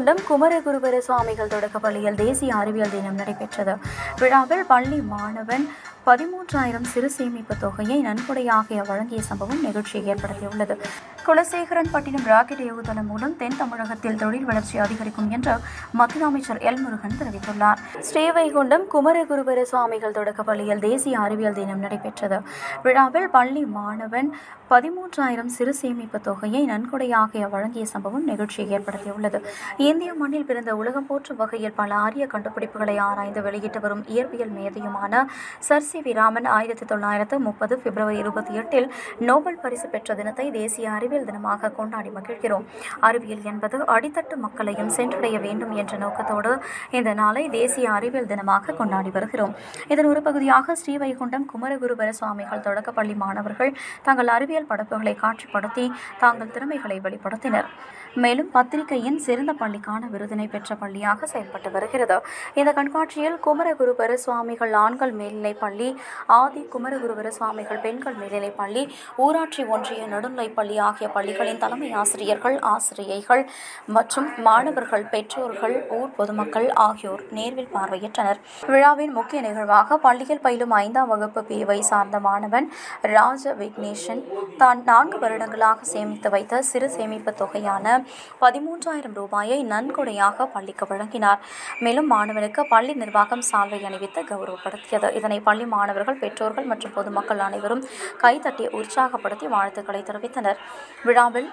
ஸ்ரீவைகுண்டம் குமரகுருபர சுவாமிகள் தொடக்கப்பள்ளியில் தேசிய அறிவியல் தினம் நடைபெற்றது. விழாவில் பள்ளி மாணவன் 13,000 சிறு சேமிப்பு தொகையை நன்கொடையாக வழங்கிய சம்பவம் நிகழ்ச்சியை ஏற்படுத்தியுள்ளது. குலசேகரன்பட்டினம் ராக்கெட் ஏவுதளம் மூலம் தென் தமிழகத்தில் தொழில் வளர்ச்சி அதிகரிக்கும் என்று மத்திய அமைச்சர் எல் முருகன் தெரிவித்துள்ளார். ஸ்ரீவைகுண்டம் குமரகுருபர சுவாமிகள் தொடக்கப்பள்ளியில் தேசிய அறிவியல் தினம் நடைபெற்றது. விழாவில் பள்ளி மாணவன் 13,000 சிறு சேமிப்பு தொகையை நன்கொடையாக வழங்கிய சம்பவம் நிகழ்ச்சியை ஏற்படுத்தியுள்ளது. இந்திய மண்ணில் பிறந்த உலகம் போற்றும் வகையில் பல அரிய கண்டுபிடிப்புகளை ஆராய்ந்து வெளியிட்டு வரும் இயற்பியல் மேதையுமான சர் சி வி ராமன் 1930 பிப்ரவரி 28 நோபல் பரிசு பெற்ற தினத்தை தேசிய அறிவியல் தினமாக கொண்டாடி மகிழ்கிறோம். அறிவியல் என்பது அடித்தட்டு மக்களையும் சென்றடைய வேண்டும் என்ற நோக்கத்தோடு இந்த நாளை தேசிய அறிவியல் தினமாக கொண்டாடி வருகிறோம். இதன் ஒரு பகுதியாக ஸ்ரீவைகுண்டம் குமரகுருபர சுவாமிகள் தொடக்கப்பள்ளி மாணவர்கள் தங்கள் அறிவியல் படைப்புகளை காட்சிப்படுத்தி தங்கள் திறமைகளை வெளிப்படுத்தினர். மேலும் பத்திரிகையின் சிறந்த பள்ளிக்கான விருதினை பெற்ற பள்ளியாக செயல்பட்டு வருகிறது. இந்த கண்காட்சியில் குமரகுருபர சுவாமிகள் ஆண்கள் மேல்நிலைப் பள்ளி, ஆதி குமரகுருபர சுவாமிகள் பெண்கள் மேல்நிலைப் பள்ளி, ஊராட்சி ஒன்றிய நடுநிலைப் பள்ளி ஆகிய பள்ளிகளின் தலைமை ஆசிரியர்கள், ஆசிரியைகள் மற்றும் மாணவர்கள், பெற்றோர்கள், ஊர் பொதுமக்கள் ஆகியோர் நேரில் பார்வையிட்டனர். விழாவின் முக்கிய நிகழ்வாக பள்ளியில் பயிலும் 5ஆம் வகுப்பு பிரிவை சார்ந்த மாணவன் ராஜ விக்னேஷன் தான் 4 வருடங்களாக சேமித்து வைத்த சிறு சேமிப்பு தொகையான 13,000 ரூபாயை நன்கொடையாக பள்ளிக்கு வழங்கினார். மேலும் மாணவனுக்கு பள்ளி நிர்வாகம் சால்வை அணிவித்து கௌரவப்படுத்தியது. இதனை பள்ளி மாணவர்கள், பெற்றோர்கள் மற்றும் பொதுமக்கள் அனைவரும் கைதட்டி உற்சாகப்படுத்தி வாழ்த்துக்களை தெரிவித்தனர். விழாவில்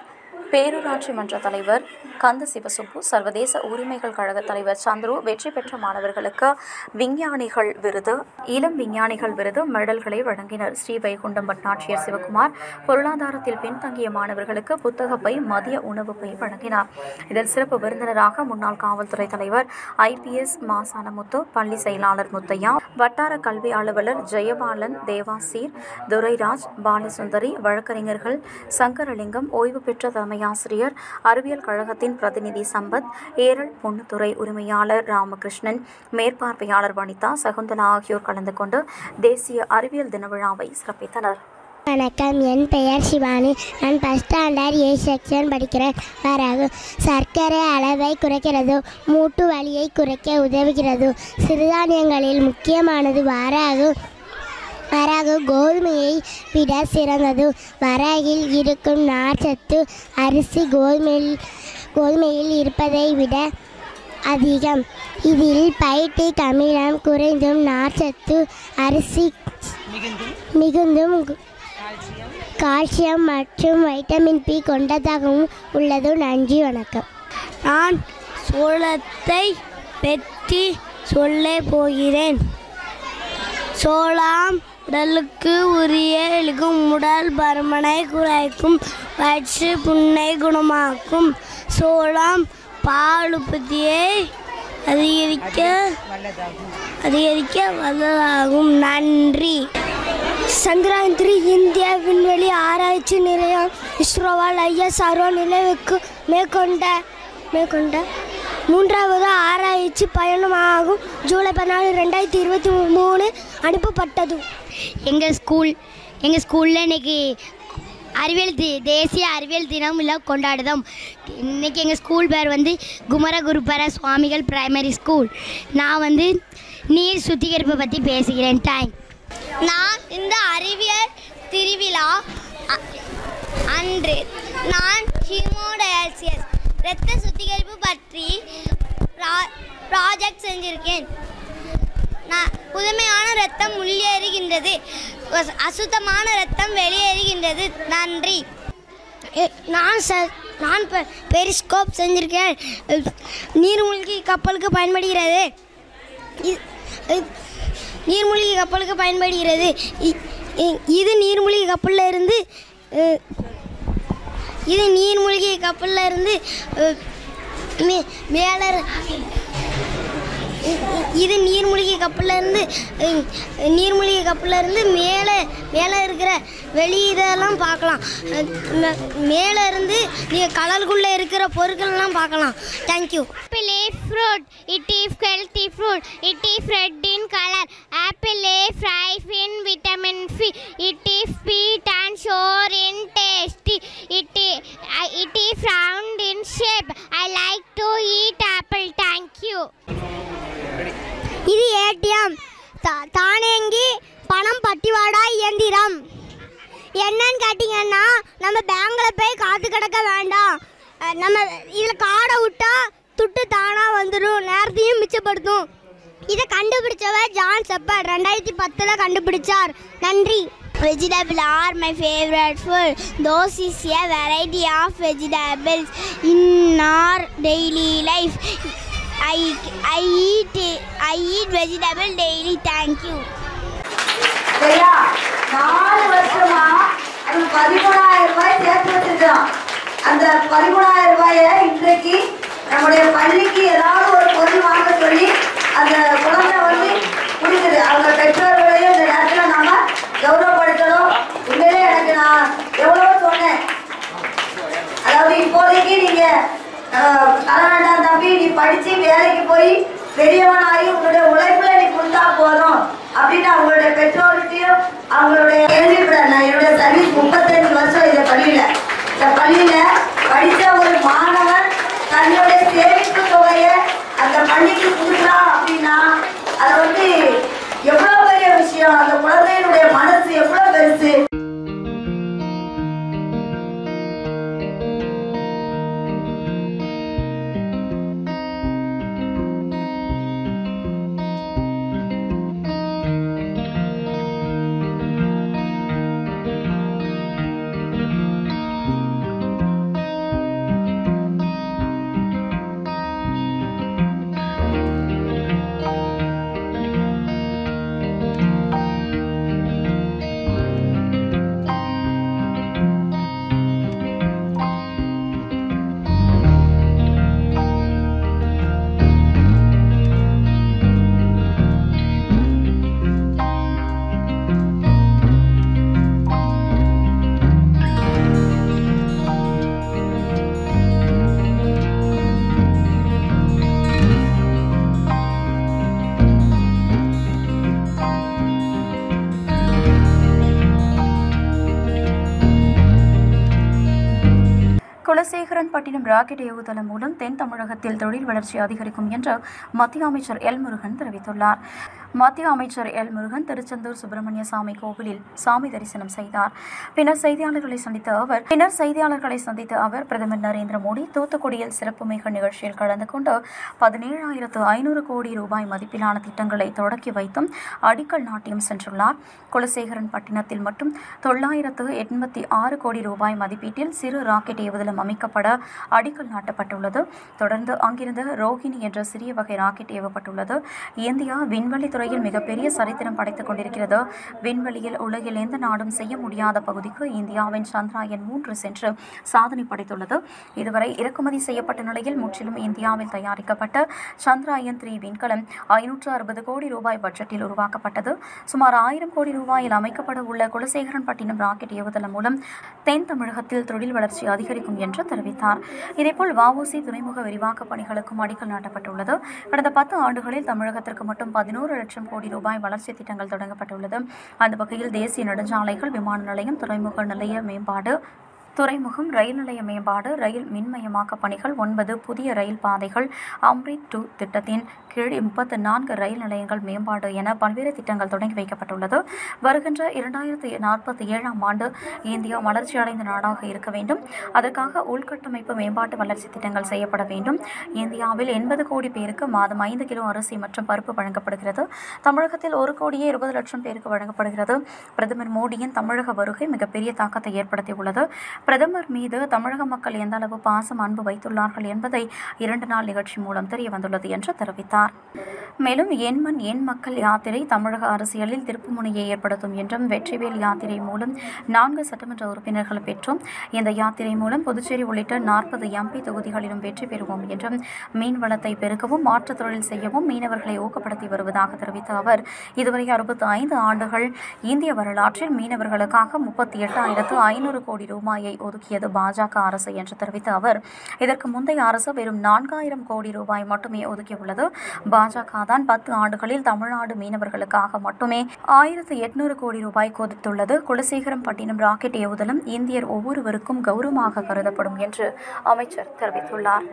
பேரூராட்சி மன்ற தலைவர் கந்த சிவசுப்பு, சர்வதேச உரிமைகள் கழக தலைவர் சந்துரு, வெற்றி பெற்ற மாணவர்களுக்கு விஞ்ஞானிகள் விருது, இளம் விஞ்ஞானிகள் விருது, மெடல்களை வழங்கினர். ஸ்ரீவைகுண்டம் வட்டாட்சியர் சிவகுமார் பொருளாதாரத்தில் பின்தங்கிய மாணவர்களுக்கு புத்தகப்பை, மதிய உணவு பை வழங்கினார். இதில் சிறப்பு விருந்தினராக முன்னாள் காவல்துறை தலைவர் IPS மாசானமுத்து, பள்ளி செயலாளர் முத்தையா, வட்டார கல்வி அலுவலர் ஜெயபாலன், தேவாசீர், துரைராஜ், பாலசுந்தரி, வழக்கறிஞர்கள் சங்கரலிங்கம், ஓய்வு பெற்ற தலைமை ஆசிரியர், அறிவியல் கழகத்தின் பிரதிநிதி சம்பத், ஏரல் பொன்னுத்துறை உரிமையாளர் ராமகிருஷ்ணன், மேற்பார்வையாளர் வனிதா, சகுந்தலா ஆகியோர் கலந்து கொண்டு தேசிய அறிவியல் தின விழாவை சிறப்பித்தனர். வணக்கம், என் பெயர் சிவானி. நான் ஃபர்ஸ்ட் ஸ்டாண்டர்ட் A செக்ஷன் படிக்கிறேன். வரகு சர்க்கரை அளவை குறைக்கிறது, மூட்டு வலியை குறைக்க உதவுகிறது. சிறுதானியங்களில் முக்கியமானது வரகு. கோதுமையை விட சிறந்தது. வரகில் இருக்கும் நார்ச்சத்து அரிசி கோதுமையில் இருப்பதை விட அதிகம். இதில் பைட்டிக் அமிலம் குறைந்தும் நார்ச்சத்து அரிசி மிகுந்தும் கால்சியம் மற்றும் வைட்டமின் B கொண்டதாகவும் உள்ளது. நன்றி, வணக்கம். நான் சோளத்தை பற்றி சொல்ல போகிறேன். சோளம் உடலுக்கு உரிய எளிக்கும், உடல் பருமனை குறைக்கும், வயிற்று புண்ணை குணமாக்கும். சோளம் பால் உற்பத்தியை அதிகரிக்க வல்லதாகும். நன்றி. சந்திராயன் இந்திய விண்வெளி ஆராய்ச்சி நிலையம் இஸ்ரோவால் ISRO நிலவுக்கு மேற்கொண்ட 3வது ஆராய்ச்சி பயணமாகும். ஜூலை 14, 2023 அனுப்பப்பட்டது. எங்கள் ஸ்கூலில் இன்றைக்கி தேசிய அறிவியல் தினம் இல்லை கொண்டாடுதோம். இன்றைக்கி எங்கள் ஸ்கூல் பேர் குமரகுருபர சுவாமிகள் பிரைமரி ஸ்கூல். நான் நீர் சுத்திகரிப்பை பற்றி பேசுகிறேன். நான் இந்த அறிவியல் திருவிழா அன்று நான் ஹீமோடயாலிசிஸ் இரத்த சுத்திகரிப்பு பற்றி ப்ராஜெக்ட் செஞ்சிருக்கேன். புதுமையான இரத்தம் உள்ளேறுகின்றது, அசுத்தமான இரத்தம் வெளியேறுகின்றது. நன்றி. நான் பெரிஸ்கோப் செஞ்சிருக்கேன். நீர்மூழ்கி கப்பலுக்கு பயன்படுகிறது. இது நீர்மூழ்கி கப்பலில் இருந்து மேலே இருக்கிற வெளியெல்லாம் பார்க்கலாம். மேலே இருந்து நீங்கள் கடலுக்குள்ளே இருக்கிற பொருட்கள்லாம் பார்க்கலாம். Thank you. Apple is fruit. It is healthy fruit. It is red in color. Apple is ripe in vitamin C. It is sweet and sour in taste. It is round in shape. I like to eat தானியங்கி பணம் பட்டிவாடா இயந்திரம். என்னன்னு கேட்டிங்கன்னா, நம்ம பேங்கில் போய் காத்து கிடக்க வேண்டாம். நம்ம இதில் காடை விட்டா துட்டு தானாக வந்துடும், நேரத்தையும் மிச்சப்படுத்தும். இதை கண்டுபிடிச்சவர் ஜான் செப்பர்ட் 2010 கண்டுபிடிச்சார். நன்றி. Vegetables are my favorite food. Those is a variety of vegetables in our daily life. I eat vegetable daily. Thank you. சரியா? 4 வருஷமா அது 13,000 ரூபாய் சேர்த்து வச்சிருக்கோம். அந்த 13,000 ரூபாயை இன்றைக்கு நம்முடைய பள்ளிக்கு ஏதாவது ஒரு பொருள் வாங்க சொல்லி அந்த குழந்தை வந்து குடிக்குது. அவங்க பெற்றோர்களையும் இந்த நேரத்தில் நாம கௌரவப்படுத்தணும். உண்மையிலே எனக்கு நான் எவ்வளவோ சொன்னேன். அதாவது இப்போதைக்கு நீங்க தர வேண்டாம் தம்பி, நீ படிச்சு வேலைக்கு போய் பெரியவனாகி உங்களுடைய உழைப்புல நீ கொடுத்தா போதும் அப்படின்னு அவங்களுடைய பெற்றோர்கிட்டையும் அவங்களுடைய கேள்விப்பட நான் என்னுடைய சர்வீஸ் 35 வருஷம் இந்த பள்ளியில படித்த ஒரு மாணவன் தன்னுடைய சேமிப்பு தொகையை அந்த பள்ளிக்கு கொடுக்குறான் அப்படின்னா அது வந்து எவ்வளவு பெரிய விஷயம். அந்த குழந்தையினுடைய மனசு எவ்வளவு பெருசு. குலசேகரன்பட்டினம் ராக்கெட் ஏவுதளம் மூலம் தென் தமிழகத்தில் தொழில் வளர்ச்சி அதிகரிக்கும் என்று மத்திய அமைச்சர் எல் முருகன் தெரிவித்துள்ளார். மத்திய அமைச்சர் எல் முருகன் திருச்செந்தூர் சுப்பிரமணிய சாமி கோவிலில் சாமி தரிசனம் செய்தார். பின்னர் செய்தியாளர்களை சந்தித்த அவர் பிரதமர் நரேந்திர மோடி தூத்துக்குடியில் சிறப்புமிகு நிகழ்ச்சியில் கலந்து கொண்டு 17,500 கோடி ரூபாய் மதிப்பிலான திட்டங்களை தொடக்கி வைத்தும் அடிக்கல் நாட்டியும் சென்றுள்ளார். குலசேகரன்பட்டினத்தில் மட்டும் 986 கோடி ரூபாய் மதிப்பீட்டில் சிறு ராக்கெட் ஏவுதளம் அமைக்கப்பட அடிக்கல் நாட்டப்பட்டுள்ளது. தொடர்ந்து அங்கிருந்து ரோஹிணி என்ற சிறிய வகை ராக்கெட் ஏவப்பட்டுள்ளது. இந்தியா விண்வெளி துறையில் மிகப்பெரிய சரித்திரம் படைத்துக் கொண்டிருக்கிறது. விண்வெளியில் உலகில் எந்த நாடும் செய்ய முடியாத பகுதிக்கு இந்தியாவின் சந்திராயன் 3 சென்று சாதனை படைத்துள்ளது. இதுவரை இறக்குமதி செய்யப்பட்ட நிலையில் முற்றிலும் இந்தியாவில் தயாரிக்கப்பட்ட சந்திராயன் 3 விண்கலம் 560 கோடி ரூபாய் பட்ஜெட்டில் உருவாக்கப்பட்டது. சுமார் 1000 கோடி ரூபாயில் அமைக்கப்பட உள்ள குலசேகரன்பட்டினம் ராக்கெட் ஏவுதளம் மூலம் தென் தமிழகத்தில் தொழில் வளர்ச்சி அதிகரிக்கும் என்று தெரிவித்தார். இதேபோல் வஉசி துறைமுக விரிவாக்க பணிகளுக்கும் அடிக்கல் நாட்டப்பட்டுள்ளது. கடந்த 10 ஆண்டுகளில் தமிழகத்திற்கு மட்டும் 11 லட்சம் கோடி ரூபாய் வளர்ச்சி திட்டங்கள் தொடங்கப்பட்டுள்ளது. அந்த வகையில் தேசிய நெடுஞ்சாலைகள், விமான நிலையம், துறைமுகம், ரயில் நிலைய மேம்பாடு, ரயில் மின்மயமாக்க பணிகள், 9 புதிய ரயில் பாதைகள், அம்ரித் 2 திட்டத்தின் கீழ் 34 ரயில் நிலையங்கள் மேம்பாடு என பல்வேறு திட்டங்கள் தொடங்கி வைக்கப்பட்டுள்ளது. வருகின்ற 2047ஆம் ஆண்டு இந்தியா வளர்ச்சியடைந்த நாடாக இருக்க வேண்டும். அதற்காக உள்கட்டமைப்பு மேம்பாட்டு வளர்ச்சி திட்டங்கள் செய்யப்பட வேண்டும். இந்தியாவில் 80 கோடி பேருக்கு மாதம் 5 கிலோ அரிசி மற்றும் பருப்பு வழங்கப்படுகிறது. தமிழகத்தில் 1,20,00,000 பேருக்கு வழங்கப்படுகிறது. பிரதமர் மோடியின் தமிழக வருகை மிகப்பெரிய தாக்கத்தை ஏற்படுத்தியுள்ளது. பிரதமர் மீது தமிழக மக்கள் எந்த அளவு பாசம், அன்பு வைத்துள்ளார்கள் என்பதை 2 நாள் நிகழ்ச்சி மூலம் தெரிய வந்துள்ளது என்று தெரிவித்தார். மேலும் என் மண் என் மக்கள் யாத்திரை தமிழக அரசியலில் திருப்புமுனையை ஏற்படுத்தும் என்றும், வெற்றிவேல் யாத்திரை மூலம் 4 சட்டமன்ற உறுப்பினர்கள் பெற்றோம். இந்த யாத்திரை மூலம் புதுச்சேரி உள்ளிட்ட 40 MP தொகுதிகளிலும் வெற்றி பெறுவோம் என்றும், மீன் வளத்தை பெருக்கவும் மாற்றுத் தொழில் செய்யவும் மீனவர்களை ஊக்கப்படுத்தி வருவதாக தெரிவித்த அவர், இதுவரை 65 ஆண்டுகள் இந்திய வரலாற்றில் மீனவர்களுக்காக 38,500 கோடி ரூபாயை ஒதுக்கியது பாஜக அரசு என்று தெரிவித்த அவர், இதற்கு முந்தைய அரசு வெறும் 4,000 கோடி ரூபாய் மட்டுமே ஒதுக்கியுள்ளது. பாஜக தான் 10 ஆண்டுகளில் தமிழ்நாடு மீனவர்களுக்காக மட்டுமே 1,800 கோடி ரூபாய் கொடுத்துள்ளது. குலசேகரன்பட்டினம் ராக்கெட் ஏவுதளம் இந்தியர் ஒவ்வொருவருக்கும் கௌரவமாக கருதப்படும் என்று அமைச்சர் தெரிவித்துள்ளார்.